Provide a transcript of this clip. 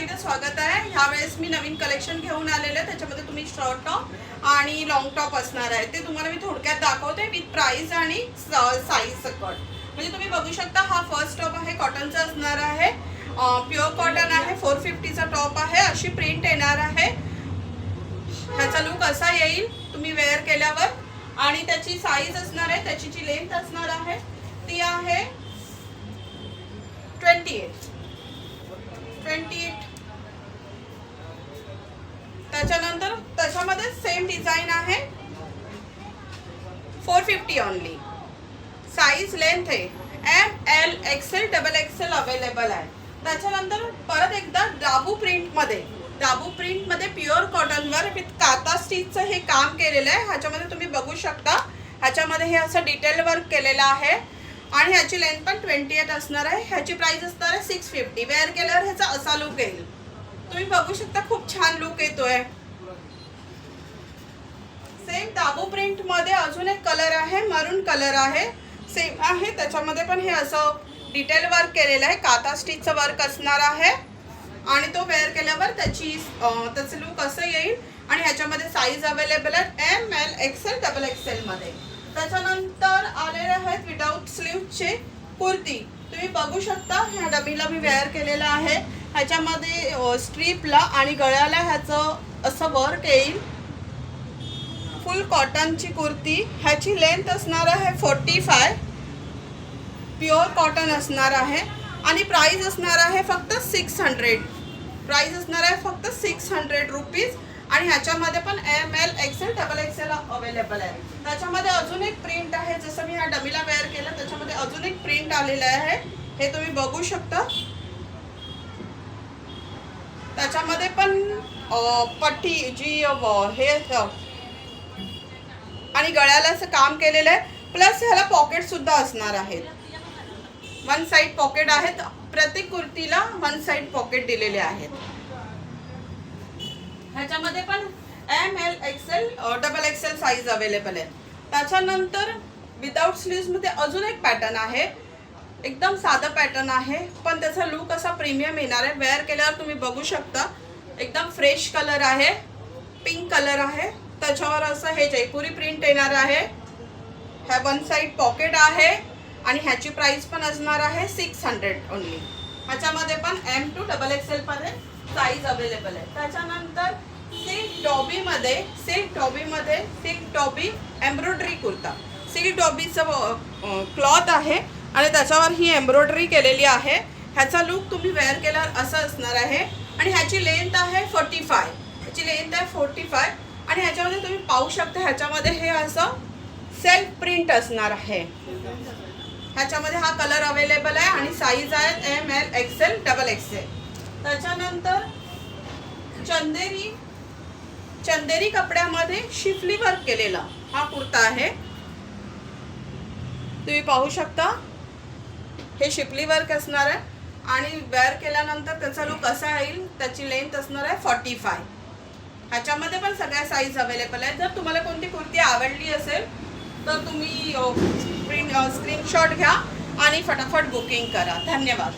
व्हिडिओमध्ये स्वागत आहे। ह्यावेळेस मी नवीन कलेक्शन घेऊन आलेले आहे। त्याच्यामध्ये तुम्ही शॉर्ट टॉप आणि लॉंग टॉप असणार आहे ते तुम्हाला मी थोडक्यात दाखवते विथ प्राइस आणि साइज सकट। म्हणजे तुम्ही बघू शकता हा फर्स्ट टॉप आहे, कॉटनचा असणार आहे, प्युअर कॉटन आहे, 450 चा टॉप आहे, अशी प्रिंट येणार आहे। ह्याचा लुक असा येईल तुम्ही वेअर केल्यावर। आणि त्याची साइज असणार आहे, त्याची जी लेंथ असणार आहे ती आहे 28। त्याच्यानंतर त्याच्यामध्ये सेम डिझाइन आहे, 450 ओनली। साइज लेंथ आहे ML XL double XL available आहे। त्याच्यानंतर परत एकदा दाबू प्रिंट मध्ये प्युअर कॉटन वर विथ काता स्टिचचं हे काम केलेलं आहे। ह्याच्यामध्ये तुम्ही बघू शकता, ह्याच्यामध्ये हे असं डिटेल वर्क केलेलं आहे आणि ह्याची लेंथ पण 28 असणार आहे। ह्याची प्राइस असणार आहे 650। वेअर केल्यावर ह्याचा असा लुक येईल, तुम्ही बघू शकता, खूप छान लुक येतोय। सेम दाबू प्रिंट मध्ये अजून एक कलर आहे, मरून कलर आहे, सेम आहे, त्याच्यामध्ये पण हे असं डिटेल वर्क केलेलं आहे, काता स्टिचचं वर्क असणार आहे आणि तो वेअर केल्यावर त्याचं लुक असं येईल। आणि ह्याच्यामध्ये साइज अवेलेबल आहे ML XL डबल XL मध्ये। त्याच्यानंतर आलेले आहेत विदाउट स्लीव्हचे कुर्ती, तुम्ही बघू शकता, ह्या डबीला मी वेअर केलेला आहे। ह्याच्यामध्ये स्ट्रीपला आणि गळ्याला ह्याचं असं वर्क येईल। फुल कॉटनची कुर्ती, ह्याची लेंथ असणार आहे 45, प्युअर कॉटन असणार आहे आणि प्राइस असणार आहे फक्त 600। प्राइस असणार आहे फक्त 600 रुपीज। आणि ह्याच्यामध्ये पण ML XL double XL available आहे। त्याच्यामध्ये अजून एक प्रिंट आहे, जसं मी ह्या डबीला वेअर केलं त्याच्यामध्ये अजून एक प्रिंट आलेलं आहे, हे तुम्ही बघू शकता। त्याच्यामध्ये पण पट्टी जी हे आणि गळ्याला असं काम केलेलं आहे, प्लस ह्याला पॉकेट सुद्धा असणार आहेत। वन साइड पॉकेट आहेत, प्रत्येक कुर्तीला वन साइड पॉकेट दिलेले आहेत। ह्याच्यामध्ये पण ML XL double XL size available आहे। त्याच्यानंतर विदाउट स्लीव्स मध्ये अजून एक पॅटर्न आहे, एकदम साधा पॅटर्न आहे पण त्याचा लुक असा प्रीमियम येणार आहे। वेअर केल्यावर तुम्ही बघू शकता, एकदम फ्रेश कलर आहे, पिंक कलर आहे, त्याच्यावर असं हे जयपुरी प्रिंट येणार आहे। ह्या वन साइड पॉकेट आहे आणि ह्याची प्राइस पण असणार आहे 600 ओनली। ह्याच्यामध्ये पण M to डबल XL पर्यंत साइज अवेलेबल आहे। त्याच्यानंतर silk dobby embroidery kurta, silk डॉबीचं क्लॉथ आहे आणि त्याच्यावर ही एम्ब्रॉयडरी केलेली आहे। ह्याचा लुक तुम्ही वेअर केल्यावर असं असणार आहे आणि ह्याची लेंथ आहे 45, आणि ह्याच्यामध्ये तुम्ही पाहू शकता, ह्याच्यामध्ये हे असं सेल्फ प्रिंट असणार आहे। ह्याच्यामध्ये हा कलर अवेलेबल आहे आणि साइज आहे ML XL डबल XL। त्याच्यानंतर चंदेरी कपड्यामध्ये शिफली वर्क केलेला हा कुर्ता आहे, तुम्ही पाहू शकता, हे शिफली वर्क असणार आहे आणि वेअर केल्यानंतर त्याचा लुक असा येईल। त्याची लेंथ असणार आहे 45। ह्याच्यामध्ये पण सगळ्या साइज अवेलेबल आहेत। जर तुम्हाला कोणती कुर्ती आवडली असेल तर तुम्ही स्क्रीनशॉट घ्या आणि फटाफट बुकिंग करा। धन्यवाद।